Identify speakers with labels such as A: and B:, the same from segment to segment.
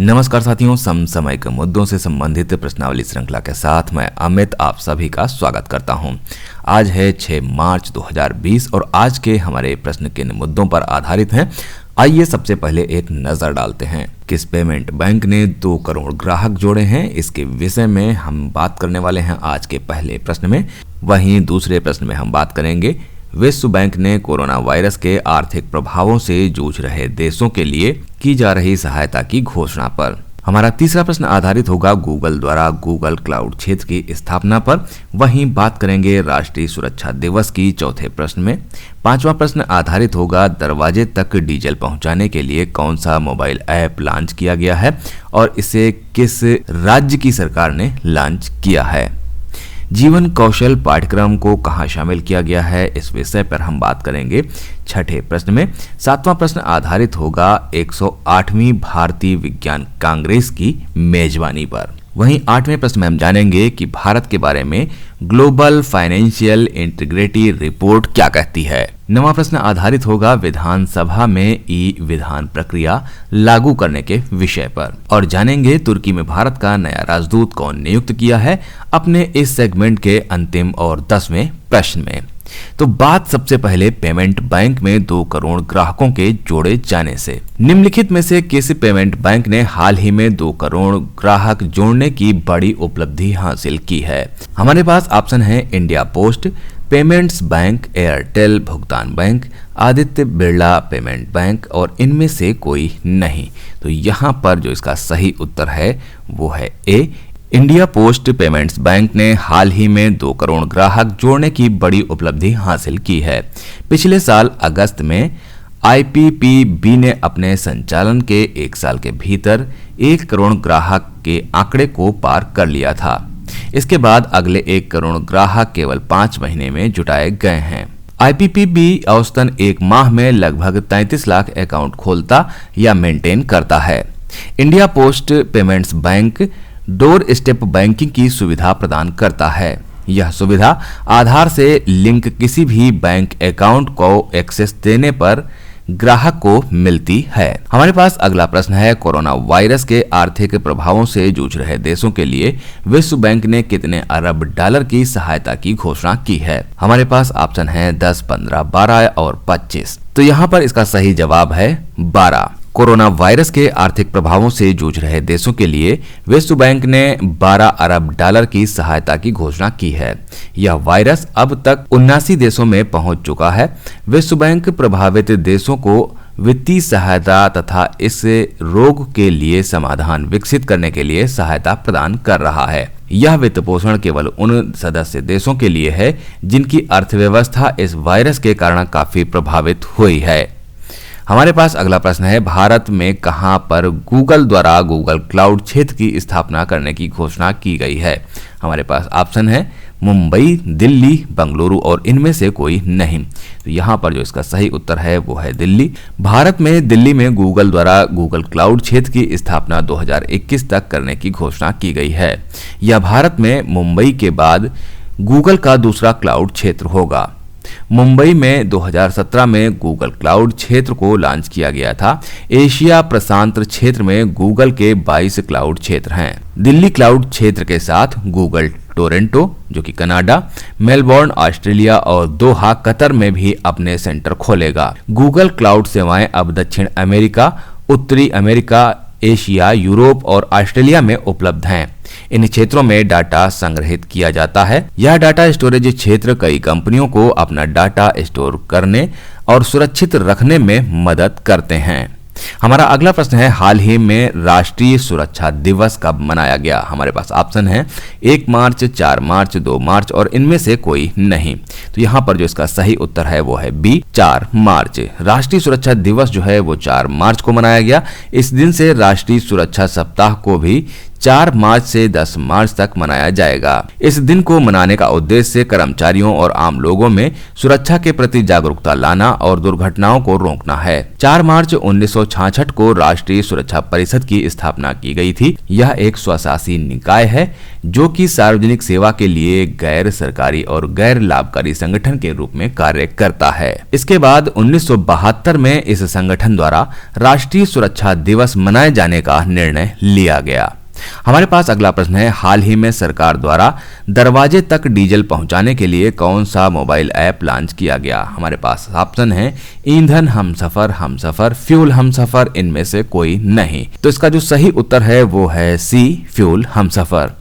A: नमस्कार साथियों, समसामयिक मुद्दों से संबंधित प्रश्नावली श्रृंखला के साथ मैं अमित आप सभी का स्वागत करता हूं। आज है 6 मार्च 2020 और आज के हमारे प्रश्न किन मुद्दों पर आधारित हैं, आइए सबसे पहले एक नजर डालते हैं। किस पेमेंट बैंक ने 2 करोड़ ग्राहक जोड़े हैं, इसके विषय में हम बात करने वाले हैं आज के पहले प्रश्न में। वहीं दूसरे प्रश्न में हम बात करेंगे विश्व बैंक ने कोरोना वायरस के आर्थिक प्रभावों से जूझ रहे देशों के लिए की जा रही सहायता की घोषणा पर। हमारा तीसरा प्रश्न आधारित होगा गूगल द्वारा गूगल क्लाउड क्षेत्र की स्थापना पर। वहीं बात करेंगे राष्ट्रीय सुरक्षा दिवस की चौथे प्रश्न में। पांचवा प्रश्न आधारित होगा दरवाजे तक डीजल पहुंचाने के लिए कौन सा मोबाइल ऐप लॉन्च किया गया है और इसे किस राज्य की सरकार ने लॉन्च किया है। जीवन कौशल पाठ्यक्रम को कहां शामिल किया गया है, इस विषय पर हम बात करेंगे छठे प्रश्न में। सातवां प्रश्न आधारित होगा 108वीं भारतीय विज्ञान कांग्रेस की मेजबानी पर। वहीं 8वें प्रश्न में हम जानेंगे कि भारत के बारे में ग्लोबल फाइनेंशियल इंटीग्रिटी रिपोर्ट क्या कहती है। 9वां प्रश्न आधारित होगा विधानसभा में ई विधान प्रक्रिया लागू करने के विषय पर और जानेंगे तुर्की में भारत का नया राजदूत कौन नियुक्त किया है अपने इस सेगमेंट के अंतिम और 10वें प्रश्न में। तो बात सबसे पहले पेमेंट बैंक में 2 करोड़ ग्राहकों के जोड़े जाने से। निम्नलिखित में से किस पेमेंट बैंक ने हाल ही में 2 करोड़ ग्राहक जोड़ने की बड़ी उपलब्धि हासिल की है। हमारे पास ऑप्शन है India post payments bank, Airtel भुगतान bank, Aditya Birla payment bank और इनमें से कोई नहीं। तो यहाँ पर जो इसका सही उत्तर है वो है ए, इंडिया पोस्ट पेमेंट्स बैंक ने हाल ही में 2 करोड़ ग्राहक जोड़ने की बड़ी उपलब्धि हासिल की है। पिछले साल अगस्त में आईपीपीबी ने अपने संचालन के 1 साल के भीतर 1 करोड़ ग्राहक के आंकड़े को पार कर लिया था। इसके बाद अगले 1 करोड़ ग्राहक केवल 5 महीने में जुटाए गए हैं। आईपीपीबी औसतन 1 माह में लगभग 33 लाख अकाउंट खोलता या मेंटेन करता है। India post payments bank door step banking की सुविधा प्रदान करता है। यह सुविधा आधार से लिंक किसी भी बैंक अकाउंट को एक्सेस देने पर ग्राहक को मिलती है। हमारे पास अगला प्रश्न है कोरोना वायरस के आर्थिक प्रभावों से जूझ रहे देशों के लिए विश्व बैंक ने कितने अरब डॉलर की सहायता की घोषणा की है। हमारे पास ऑप्शन है 10, 15, 12 और 25। तो यहाँ पर इसका सही जवाब है 12। कोरोना वायरस के आर्थिक प्रभावों से जूझ रहे देशों के लिए विश्व बैंक ने 12 अरब डॉलर की सहायता की घोषणा की है। यह वायरस अब तक 79 देशों में पहुंच चुका है। विश्व बैंक प्रभावित देशों को वित्तीय सहायता तथा इस रोग के लिए समाधान विकसित करने के लिए सहायता प्रदान कर रहा है। यह वित्त पोषण केवल उन सदस्य देशों के लिए है जिनकी अर्थव्यवस्था इस वायरस के कारण काफी प्रभावित हुई है। हमारे पास अगला प्रश्न है भारत में कहां पर गूगल द्वारा गूगल क्लाउड क्षेत्र की स्थापना करने की घोषणा की गई है। हमारे पास ऑप्शन है मुंबई, दिल्ली, बेंगलुरु और इनमें से कोई नहीं। तो यहाँ पर जो इसका सही उत्तर है वो है दिल्ली। भारत में दिल्ली में गूगल द्वारा गूगल क्लाउड क्षेत्र की स्थापना 2021 तक करने की घोषणा की गई है। यह भारत में मुंबई के बाद गूगल का दूसरा क्लाउड क्षेत्र होगा। मुंबई में 2017 में गूगल क्लाउड क्षेत्र को लॉन्च किया गया था। एशिया प्रशांत क्षेत्र में गूगल के 22 क्लाउड क्षेत्र हैं। दिल्ली क्लाउड क्षेत्र के साथ गूगल टोरंटो जो कि कनाडा, मेलबोर्न ऑस्ट्रेलिया और दोहा कतर में भी अपने सेंटर खोलेगा। गूगल क्लाउड सेवाएं अब दक्षिण अमेरिका, उत्तरी अमेरिका, एशिया, यूरोप और ऑस्ट्रेलिया में उपलब्ध हैं। इन क्षेत्रों में डाटा संग्रहित किया जाता है। यह डाटा स्टोरेज क्षेत्र कई कंपनियों को अपना डाटा स्टोर करने और सुरक्षित रखने में मदद करते हैं। हमारा अगला प्रश्न है हाल ही में राष्ट्रीय सुरक्षा दिवस कब मनाया गया। हमारे पास ऑप्शन है 1 मार्च, 4 मार्च, 2 मार्च और इनमें से कोई नहीं। तो यहाँ पर जो इसका सही उत्तर है वो है बी, 4 मार्च। राष्ट्रीय सुरक्षा दिवस जो है वो 4 मार्च को मनाया गया। इस दिन से राष्ट्रीय सुरक्षा सप्ताह को भी 4 मार्च से 10 मार्च तक मनाया जाएगा। इस दिन को मनाने का उद्देश्य कर्मचारियों और आम लोगों में सुरक्षा के प्रति जागरूकता लाना और दुर्घटनाओं को रोकना है। 4 मार्च 1966 को राष्ट्रीय सुरक्षा परिषद की स्थापना की गई थी। यह एक स्वशासी निकाय है जो कि सार्वजनिक सेवा के लिए गैर सरकारी और गैर लाभकारी संगठन के रूप में कार्य करता है। इसके बाद 1972 में इस संगठन द्वारा राष्ट्रीय सुरक्षा दिवस मनाए जाने का निर्णय लिया गया। हमारे पास अगला प्रश्न है, हाल ही में सरकार द्वारा दरवाजे तक डीजल पहुंचाने के लिए कौन सा मोबाइल ऐप लॉन्च किया गया? हमारे पास ऑप्शन है ईंधन हमसफर, फ्यूल हमसफर, इनमें से कोई नहीं। तो इसका जो सही उत्तर है वो है सी, फ्यूल हमसफर।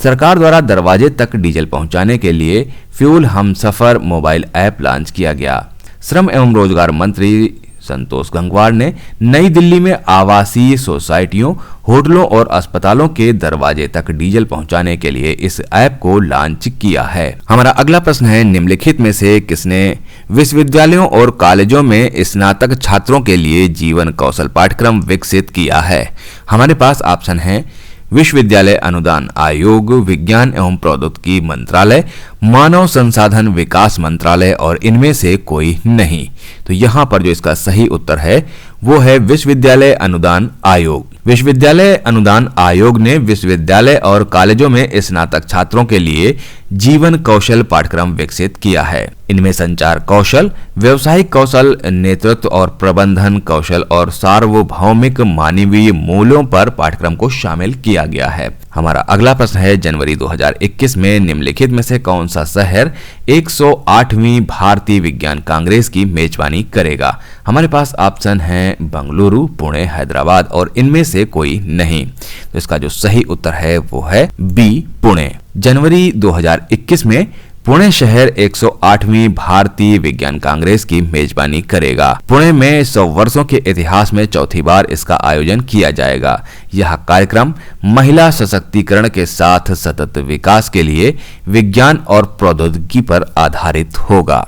A: सरकार द्वारा दरवाजे तक डीजल पहुंचाने के लिए fuel Humsafar mobile app launch किया गया। श्रम एवं रोजगार मंत्री संतोष गंगवार ने नई दिल्ली में आवासीय सोसाइटियों, होटलों और अस्पतालों के दरवाजे तक डीजल पहुंचाने के लिए इस ऐप को लॉन्च किया है। हमारा अगला प्रश्न है, निम्नलिखित में से किसने विश्वविद्यालयों और कॉलेजों में स्नातक छात्रों के लिए जीवन कौशल पाठ्यक्रम विकसित किया है? हमारे पास ऑप्शन है विश्वविद्यालय अनुदान आयोग, विज्ञान एवं प्रौद्योगिकी मंत्रालय, मानव संसाधन विकास मंत्रालय और इनमें से कोई नहीं। तो यहाँ पर जो इसका सही उत्तर है वो है विश्वविद्यालय अनुदान आयोग। विश्वविद्यालय अनुदान आयोग ने विश्वविद्यालय और कॉलेजों में स्नातक छात्रों के लिए जीवन कौशल पाठ्यक्रम विकसित किया है। इनमें संचार कौशल, व्यवसायिक कौशल, नेतृत्व और प्रबंधन कौशल और सार्वभौमिक मानवीय मूल्यों पर पाठ्यक्रम को शामिल किया गया है। हमारा अगला प्रश्न है, जनवरी 2021 में निम्नलिखित में से कौन सा शहर 108वीं भारतीय विज्ञान कांग्रेस की मेजबानी करेगा? हमारे पास ऑप्शन है बंगलुरु, पुणे, हैदराबाद और इनमें से कोई नहीं। तो इसका जो सही उत्तर है वो है बी, पुणे। जनवरी 2021 में पुणे शहर 108वीं भारतीय विज्ञान कांग्रेस की मेजबानी करेगा। पुणे में 100 वर्षों के इतिहास में चौथी बार इसका आयोजन किया जाएगा। यह कार्यक्रम महिला सशक्तिकरण के साथ सतत विकास के लिए विज्ञान और प्रौद्योगिकी पर आधारित होगा।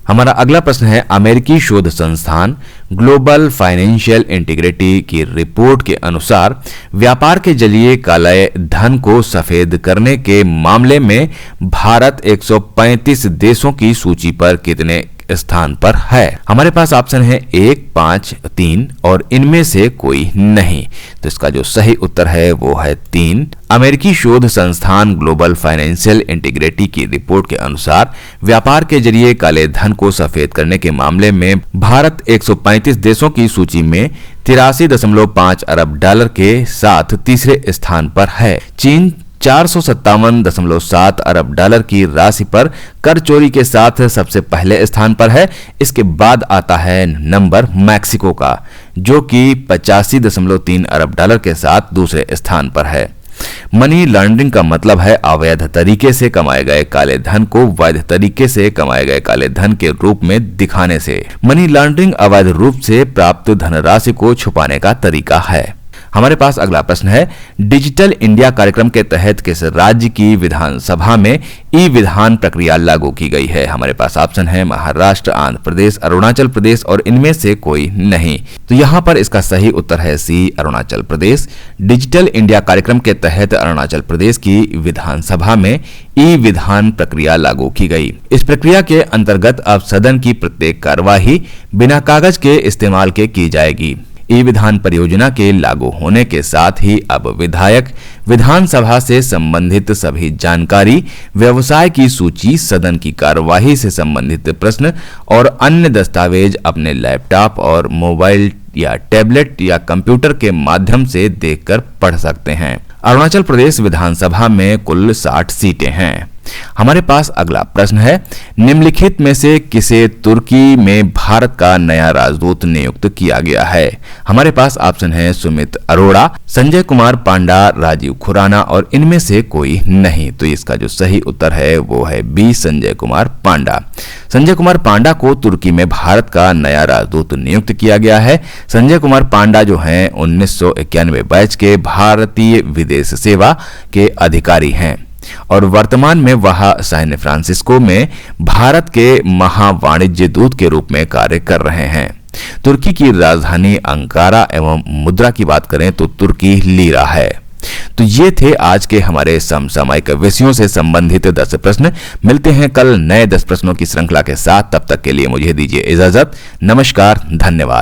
A: हमारा अगला प्रश्न है, अमेरिकी शोध संस्थान ग्लोबल फाइनेंशियल इंटीग्रिटी की रिपोर्ट के अनुसार व्यापार के जरिए काले धन को सफेद करने के मामले में भारत 135 देशों की सूची पर कितने स्थान पर है? हमारे पास ऑप्शन है 1, 5, 3 और इनमें से कोई नहीं। तो इसका जो सही उत्तर है वो है 3। अमेरिकी शोध संस्थान ग्लोबल फाइनेंशियल इंटीग्रिटी की रिपोर्ट के अनुसार व्यापार के जरिए काले धन को सफेद करने के मामले में भारत 135 देशों की सूची में 83.5 अरब डॉलर के साथ तीसरे स्थान पर है। चीन 457.7 अरब डॉलर की राशि पर कर चोरी के साथ सबसे पहले स्थान पर है। इसके बाद आता है नंबर मैक्सिको का, जो कि 85.3 अरब डॉलर के साथ दूसरे स्थान पर है। मनी लॉन्ड्रिंग का मतलब है अवैध तरीके से कमाए गए काले धन को वैध तरीके से कमाए गए काले धन के रूप में दिखाने से। मनी लॉन्ड्रिंग अवैध रूप से प्राप्त धनराशि को छुपाने का तरीका है। हमारे पास अगला प्रश्न है, डिजिटल इंडिया कार्यक्रम के तहत किस राज्य की विधानसभा में ई विधान प्रक्रिया लागू की गई है? हमारे पास ऑप्शन है महाराष्ट्र, आंध्र प्रदेश, अरुणाचल प्रदेश और इनमें से कोई नहीं। तो यहाँ पर इसका सही उत्तर है सी, अरुणाचल प्रदेश। डिजिटल इंडिया कार्यक्रम के तहत अरुणाचल प्रदेश की विधानसभा में ई विधान प्रक्रिया लागू की गई। इस प्रक्रिया के अंतर्गत अब सदन की प्रत्येक कार्यवाही बिना कागज के इस्तेमाल के की जाएगी। ई विधान परियोजना के लागू होने के साथ ही अब विधायक विधानसभा से संबंधित सभी जानकारी, व्यवसाय की सूची, सदन की कार्यवाही से संबंधित प्रश्न और अन्य दस्तावेज अपने लैपटॉप और मोबाइल या टैबलेट या कंप्यूटर के माध्यम से देखकर पढ़ सकते हैं। अरुणाचल प्रदेश विधानसभा में कुल 60 सीटें हैं। हमारे पास अगला प्रश्न है, निम्नलिखित में से किसे तुर्की में भारत का नया राजदूत नियुक्त किया गया है? हमारे पास ऑप्शन है सुमित अरोड़ा, संजय कुमार पांडा, राजीव खुराना और इनमें से कोई नहीं। तो इसका जो सही उत्तर है वो है बी, संजय कुमार पांडा। संजय कुमार पांडा को तुर्की में भारत का नया राजदूत नियुक्त किया गया है। संजय कुमार पांडा जो हैं 1991 बैच के भारतीय विदेश सेवा के अधिकारी हैं और वर्तमान में वह सैन फ्रांसिस्को में भारत के महावाणिज्य दूत के रूप में कार्य कर रहे हैं। तुर्की की राजधानी अंकारा एवं मुद्रा की बात करें तो तुर्की लीरा है। तो ये थे आज के हमारे समसामयिक विषयों से संबंधित 10 प्रश्न। मिलते हैं कल नए 10 प्रश्नों की श्रृंखला के साथ। तब तक के लिए मुझे दीजिए इजाजत। नमस्कार, धन्यवाद।